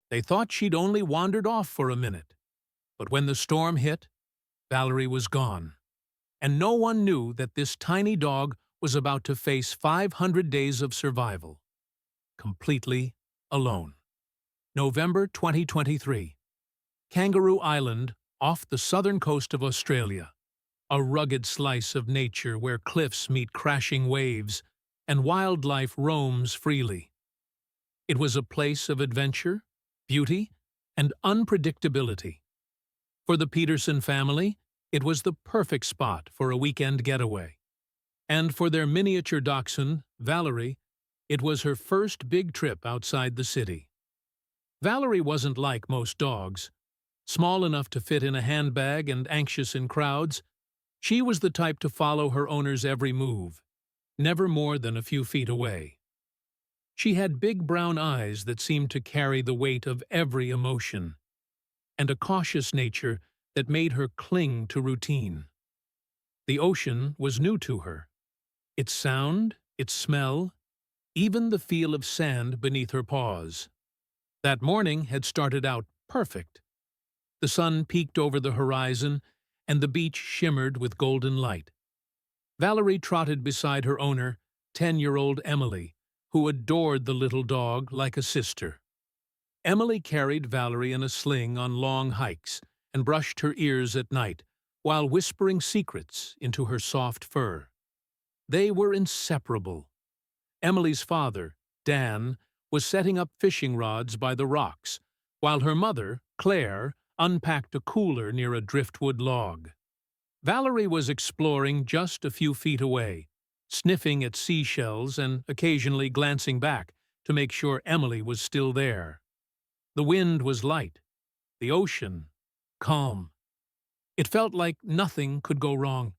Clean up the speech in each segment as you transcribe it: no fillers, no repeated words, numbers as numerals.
They thought she'd only wandered off for a minute. But when the storm hit, Valerie was gone. And no one knew that this tiny dog was about to face 500 days of survival, completely alone. November 2023. Kangaroo Island, off the southern coast of Australia. A rugged slice of nature where cliffs meet crashing waves and wildlife roams freely. It was a place of adventure, beauty, and unpredictability. For the Peterson family, it was the perfect spot for a weekend getaway. And for their miniature dachshund, Valerie, it was her first big trip outside the city. Valerie wasn't like most dogs, small enough to fit in a handbag and anxious in crowds. She was the type to follow her owner's every move, never more than a few feet away. She had big brown eyes that seemed to carry the weight of every emotion, and a cautious nature that made her cling to routine. The ocean was new to her. Its sound, its smell, even the feel of sand beneath her paws. That morning had started out perfect. The sun peeked over the horizon, and the beach shimmered with golden light. Valerie trotted beside her owner, 10-year-old Emily, who adored the little dog like a sister. Emily carried Valerie in a sling on long hikes and brushed her ears at night, while whispering secrets into her soft fur. They were inseparable. Emily's father, Dan, was setting up fishing rods by the rocks, while her mother, Claire, unpacked a cooler near a driftwood log. Valerie was exploring just a few feet away, sniffing at seashells and occasionally glancing back to make sure Emily was still there. The wind was light, the ocean calm. It felt like nothing could go wrong.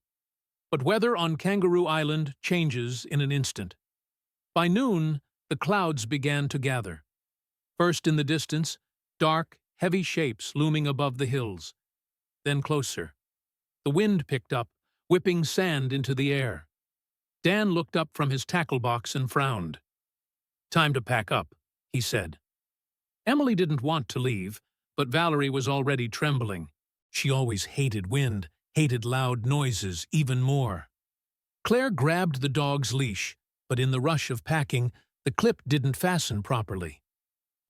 But weather on Kangaroo Island changes in an instant. By noon, the clouds began to gather. First in the distance, dark, heavy shapes looming above the hills. Then closer. The wind picked up, whipping sand into the air. Dan looked up from his tackle box and frowned. "Time to pack up," he said. Emily didn't want to leave, but Valerie was already trembling. She always hated wind, hated loud noises even more. Claire grabbed the dog's leash, but in the rush of packing, the clip didn't fasten properly.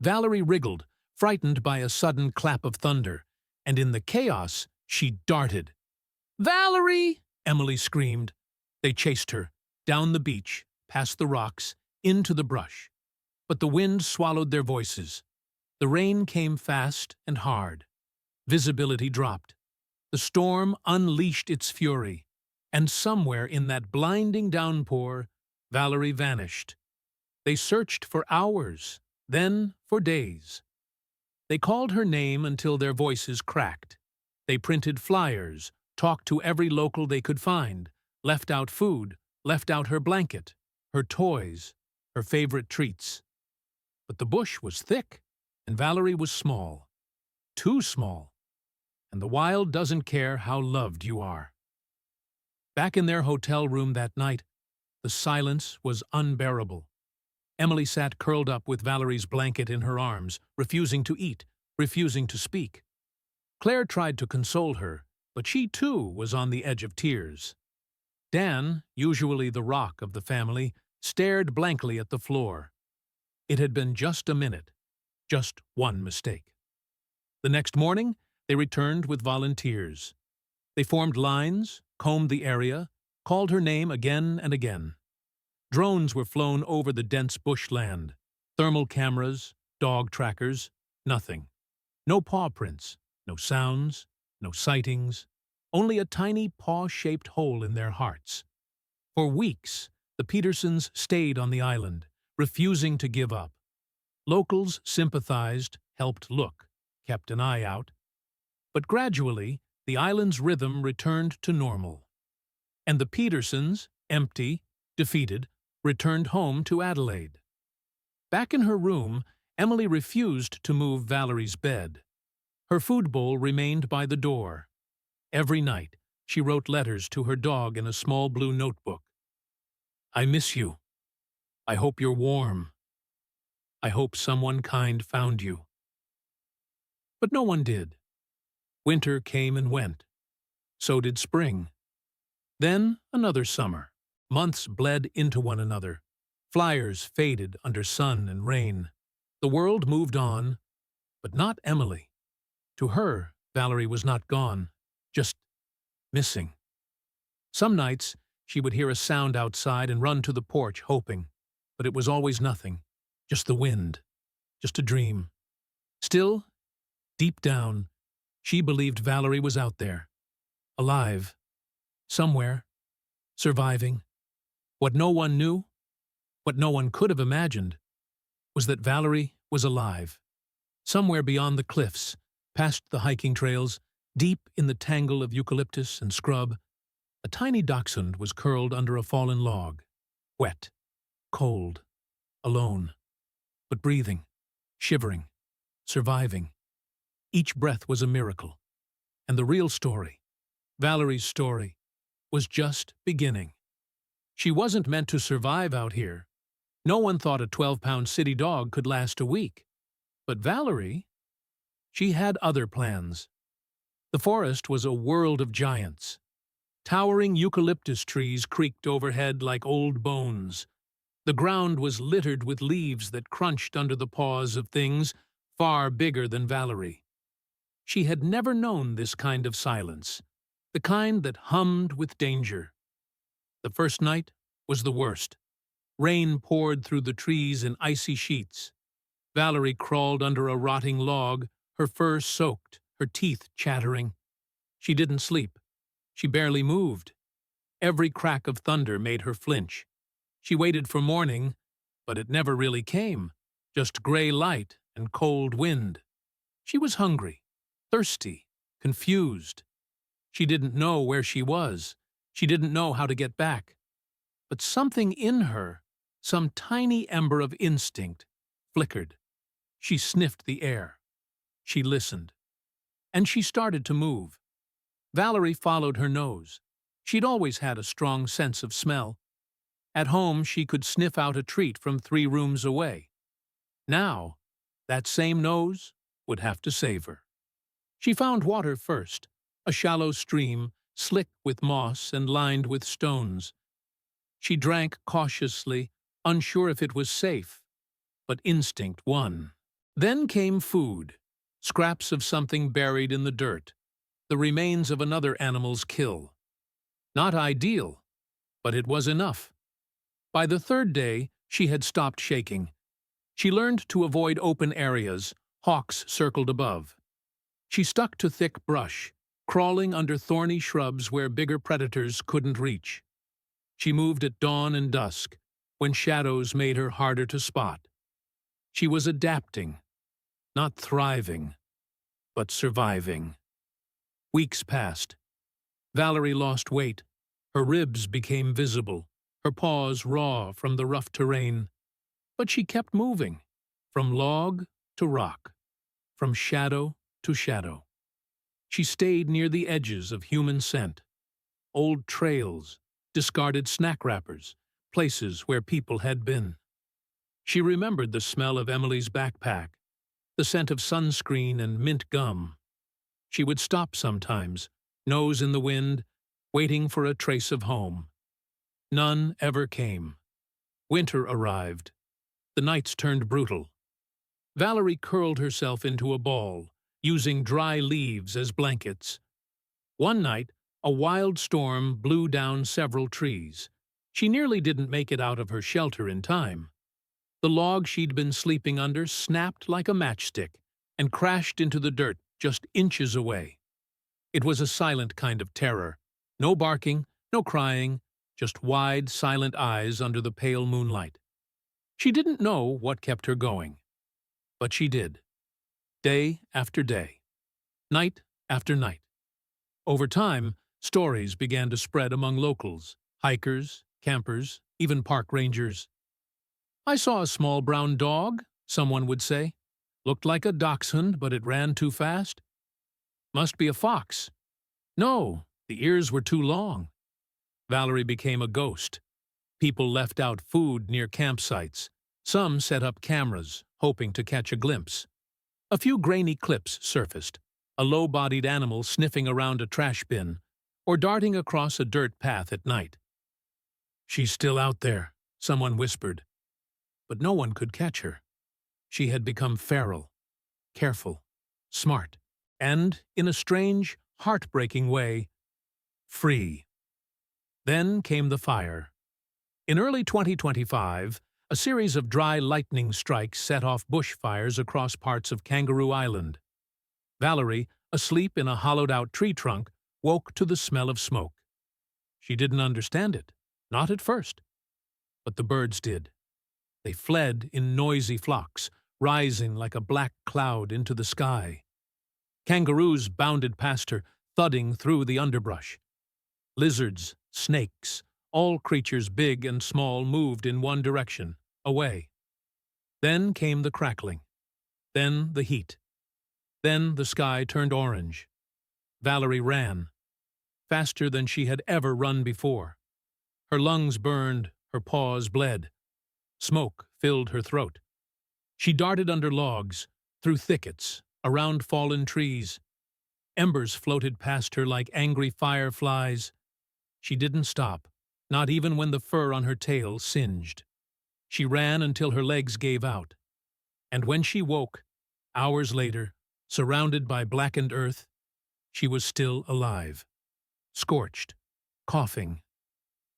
Valerie wriggled, frightened by a sudden clap of thunder, and in the chaos, she darted. "Valerie!" Emily screamed. They chased her, down the beach, past the rocks, into the brush. But the wind swallowed their voices. The rain came fast and hard. Visibility dropped. The storm unleashed its fury, and somewhere in that blinding downpour, Valerie vanished. They searched for hours, then for days. They called her name until their voices cracked. They printed flyers, talked to every local they could find, left out food, left out her blanket, her toys, her favorite treats. But the bush was thick, and Valerie was small. Too small. And the wild doesn't care how loved you are. Back in their hotel room that night, the silence was unbearable. Emily sat curled up with Valerie's blanket in her arms, refusing to eat, refusing to speak. Claire tried to console her, but she too was on the edge of tears. Dan, usually the rock of the family, stared blankly at the floor. It had been just a minute, just one mistake. The next morning, they returned with volunteers. They formed lines, combed the area, called her name again and again. Drones were flown over the dense bushland. Thermal cameras, dog trackers, nothing. No paw prints, no sounds, no sightings, only a tiny paw-shaped hole in their hearts. For weeks, the Petersons stayed on the island, refusing to give up. Locals sympathized, helped look, kept an eye out. But gradually, the island's rhythm returned to normal. And the Petersons, empty, defeated, returned home to Adelaide. Back in her room, Emily refused to move Valerie's bed. Her food bowl remained by the door. Every night, she wrote letters to her dog in a small blue notebook. "I miss you. I hope you're warm. I hope someone kind found you." But no one did. Winter came and went. So did spring. Then another summer. Months bled into one another. Flyers faded under sun and rain. The world moved on, but not Emily. To her, Valerie was not gone, just missing. Some nights, she would hear a sound outside and run to the porch, hoping. But it was always nothing, just the wind, just a dream. Still, deep down, she believed Valerie was out there, alive, somewhere, surviving. What no one knew, what no one could have imagined, was that Valerie was alive. Somewhere beyond the cliffs, past the hiking trails, deep in the tangle of eucalyptus and scrub, a tiny dachshund was curled under a fallen log, wet, cold, alone, but breathing, shivering, surviving. Each breath was a miracle. And the real story, Valerie's story, was just beginning. She wasn't meant to survive out here. No one thought a 12-pound city dog could last a week. But Valerie, she had other plans. The forest was a world of giants. Towering eucalyptus trees creaked overhead like old bones. The ground was littered with leaves that crunched under the paws of things far bigger than Valerie. She had never known this kind of silence, the kind that hummed with danger. The first night was the worst. Rain poured through the trees in icy sheets. Valerie crawled under a rotting log, her fur soaked, her teeth chattering. She didn't sleep. She barely moved. Every crack of thunder made her flinch. She waited for morning, but it never really came, just gray light and cold wind. She was hungry, thirsty, confused. She didn't know where she was. She didn't know how to get back. But something in her, some tiny ember of instinct, flickered. She sniffed the air. She listened. And she started to move. Valerie followed her nose. She'd always had a strong sense of smell. At home, she could sniff out a treat from 3 rooms away. Now, that same nose would have to save her. She found water first, a shallow stream, slick with moss and lined with stones. She drank cautiously, unsure if it was safe, but instinct won. Then came food, scraps of something buried in the dirt, the remains of another animal's kill. Not ideal, but it was enough. By the 3rd day, she had stopped shaking. She learned to avoid open areas, hawks circled above. She stuck to thick brush, crawling under thorny shrubs where bigger predators couldn't reach. She moved at dawn and dusk, when shadows made her harder to spot. She was adapting, not thriving, but surviving. Weeks passed. Valerie lost weight. Her ribs became visible, her paws raw from the rough terrain. But she kept moving, from log to rock, from shadow to shadow. She stayed near the edges of human scent, old trails, discarded snack wrappers, places where people had been. She remembered the smell of Emily's backpack, the scent of sunscreen and mint gum. She would stop sometimes, nose in the wind, waiting for a trace of home. None ever came. Winter arrived. The nights turned brutal. Valerie curled herself into a ball, using dry leaves as blankets. One night, a wild storm blew down several trees. She nearly didn't make it out of her shelter in time. The log she'd been sleeping under snapped like a matchstick and crashed into the dirt just inches away. It was a silent kind of terror. No barking, no crying, just wide, silent eyes under the pale moonlight. She didn't know what kept her going, but she did. Day after day, night after night. Over time, stories began to spread among locals, hikers, campers, even park rangers. "I saw a small brown dog," someone would say. "Looked like a dachshund, but it ran too fast. Must be a fox. No, the ears were too long." Valerie became a ghost. People left out food near campsites. Some set up cameras, hoping to catch a glimpse. A few grainy clips surfaced, a low-bodied animal sniffing around a trash bin or darting across a dirt path at night. "She's still out there," someone whispered. But no one could catch her. She had become feral, careful, smart, and, in a strange, heartbreaking way, free. Then came the fire. In early 2025, a series of dry lightning strikes set off bushfires across parts of Kangaroo Island. Valerie, asleep in a hollowed-out tree trunk, woke to the smell of smoke. She didn't understand it, not at first. But the birds did. They fled in noisy flocks, rising like a black cloud into the sky. Kangaroos bounded past her, thudding through the underbrush. Lizards, snakes, all creatures big and small moved in one direction, away. Then came the crackling. Then the heat. Then the sky turned orange. Valerie ran, faster than she had ever run before. Her lungs burned, her paws bled. Smoke filled her throat. She darted under logs, through thickets, around fallen trees. Embers floated past her like angry fireflies. She didn't stop, not even when the fur on her tail singed. She ran until her legs gave out. And when she woke, hours later, surrounded by blackened earth, she was still alive. Scorched, coughing,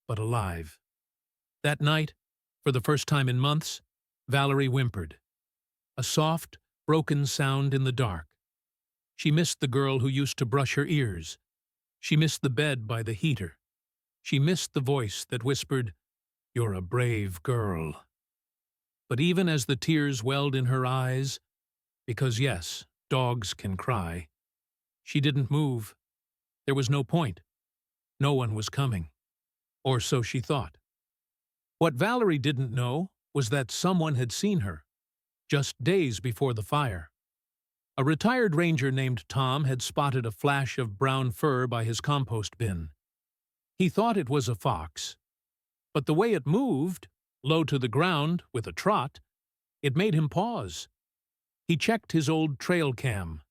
but alive. That night, for the first time in months, Valerie whimpered. A soft, broken sound in the dark. She missed the girl who used to brush her ears. She missed the bed by the heater. She missed the voice that whispered, "You're a brave girl." But even as the tears welled in her eyes, because yes, dogs can cry, she didn't move. There was no point. No one was coming. Or so she thought. What Valerie didn't know was that someone had seen her, just days before the fire. A retired ranger named Tom had spotted a flash of brown fur by his compost bin. He thought it was a fox, but the way it moved, low to the ground with a trot, it made him pause. He checked his old trail cam.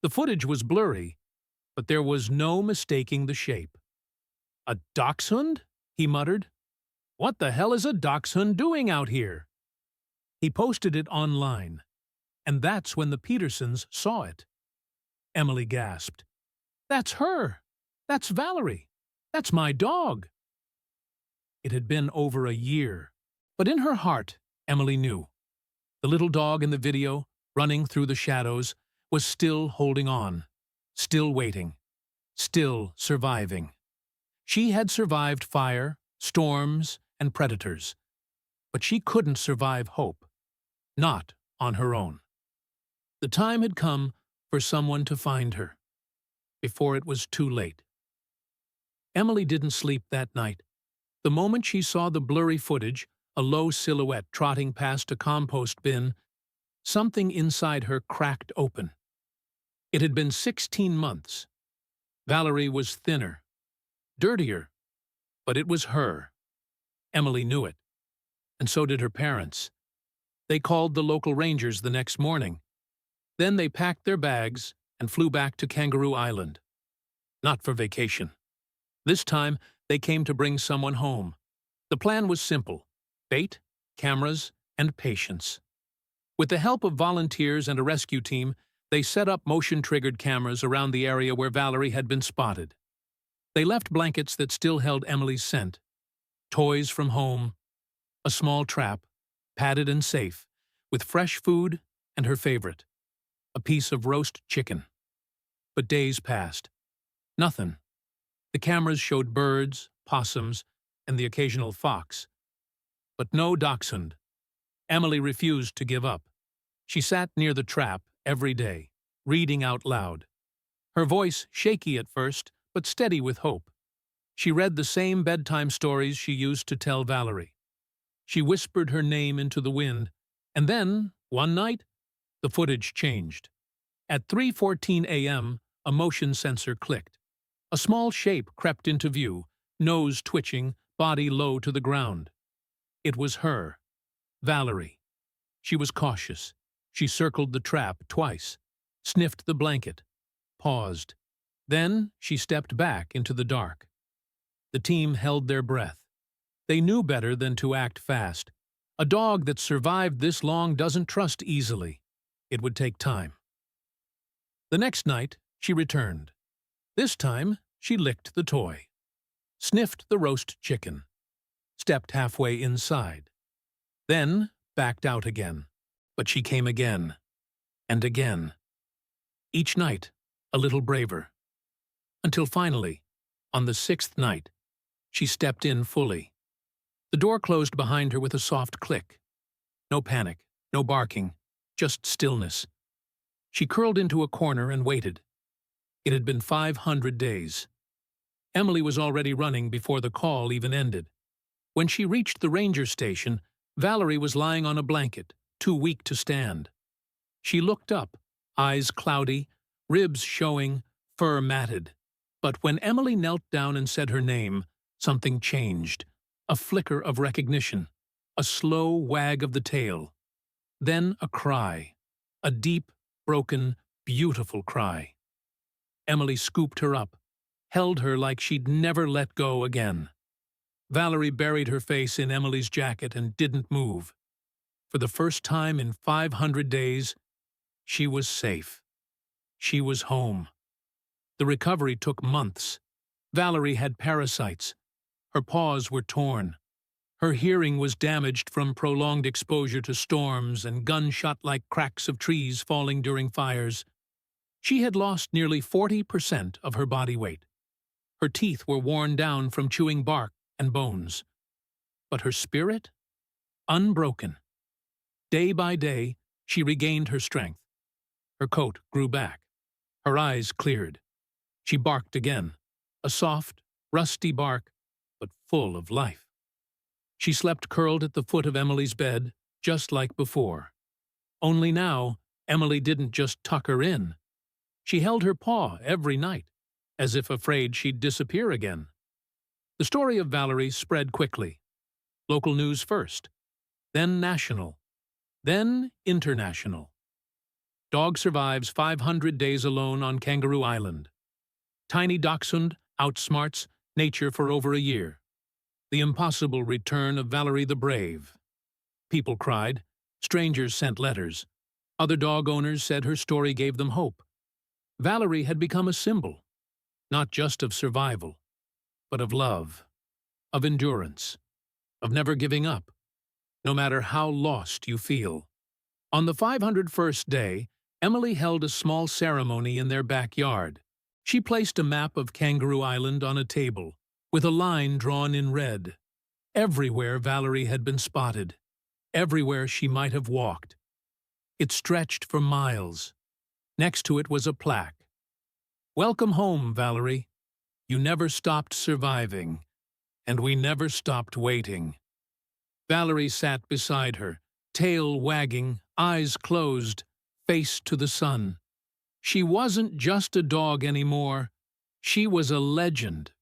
The footage was blurry, but there was no mistaking the shape. "A dachshund?" he muttered. "What the hell is a dachshund doing out here?" He posted it online, and that's when the Petersons saw it. Emily gasped. "That's her! That's Valerie! That's my dog!" It had been over a year, but in her heart, Emily knew. The little dog in the video, running through the shadows, was still holding on, still waiting, still surviving. She had survived fire, storms, and predators, but she couldn't survive hope, not on her own. The time had come for someone to find her, before it was too late. Emily didn't sleep that night. The moment she saw the blurry footage, a low silhouette trotting past a compost bin, something inside her cracked open. It had been 16 months. Valerie was thinner, dirtier, but it was her. Emily knew it, and so did her parents. They called the local rangers the next morning. Then they packed their bags and flew back to Kangaroo Island. Not for vacation. This time, they came to bring someone home. The plan was simple: bait, cameras, and patience. With the help of volunteers and a rescue team, they set up motion-triggered cameras around the area where Valerie had been spotted. They left blankets that still held Emily's scent, toys from home, a small trap, padded and safe, with fresh food and her favorite, a piece of roast chicken. But days passed. Nothing. The cameras showed birds, possums, and the occasional fox. But no dachshund. Emily refused to give up. She sat near the trap every day, reading out loud. Her voice shaky at first, but steady with hope. She read the same bedtime stories she used to tell Valerie. She whispered her name into the wind, and then, one night, the footage changed. At 3:14 a.m., a motion sensor clicked. A small shape crept into view, nose twitching, body low to the ground. It was her, Valerie. She was cautious, She circled the trap twice, sniffed the blanket, paused. Then she stepped back into the dark. The team held their breath. They knew better than to act fast. A dog that survived this long doesn't trust easily. It would take time. The next night, she returned. This time, she licked the toy, sniffed the roast chicken, stepped halfway inside, then backed out again. But she came again, and again. Each night, a little braver. Until finally, on the 6th night, she stepped in fully. The door closed behind her with a soft click. No panic, no barking, just stillness. She curled into a corner and waited. It had been 500 days. Emily was already running before the call even ended. When she reached the ranger station, Valerie was lying on a blanket, too weak to stand. She looked up, eyes cloudy, ribs showing, fur matted. But when Emily knelt down and said her name, something changed. A flicker of recognition, a slow wag of the tail. Then a cry, a deep, broken, beautiful cry. Emily scooped her up, held her like she'd never let go again. Valerie buried her face in Emily's jacket and didn't move. For the first time in 500 days, she was safe. She was home. The recovery took months. Valerie had parasites. Her paws were torn. Her hearing was damaged from prolonged exposure to storms and gunshot-like cracks of trees falling during fires. She had lost nearly 40% of her body weight. Her teeth were worn down from chewing bark and bones. But her spirit? Unbroken. Day by day, she regained her strength. Her coat grew back. Her eyes cleared. She barked again, a soft, rusty bark, but full of life. She slept curled at the foot of Emily's bed, just like before. Only now, Emily didn't just tuck her in. She held her paw every night, as if afraid she'd disappear again. The story of Valerie spread quickly. Local news first, then national, then international. Dog survives 500 days alone on Kangaroo Island. Tiny dachshund outsmarts nature for over a year. The impossible return of Valerie the Brave. People cried. Strangers sent letters. Other dog owners said her story gave them hope. Valerie had become a symbol, not just of survival, but of love, of endurance, of never giving up, no matter how lost you feel. On the 501st day, Emily held a small ceremony in their backyard. She placed a map of Kangaroo Island on a table, with a line drawn in red. Everywhere Valerie had been spotted, everywhere she might have walked. It stretched for miles. Next to it was a plaque. "Welcome home, Valerie. You never stopped surviving, and we never stopped waiting." Valerie sat beside her, tail wagging, eyes closed, face to the sun. She wasn't just a dog anymore. She was a legend.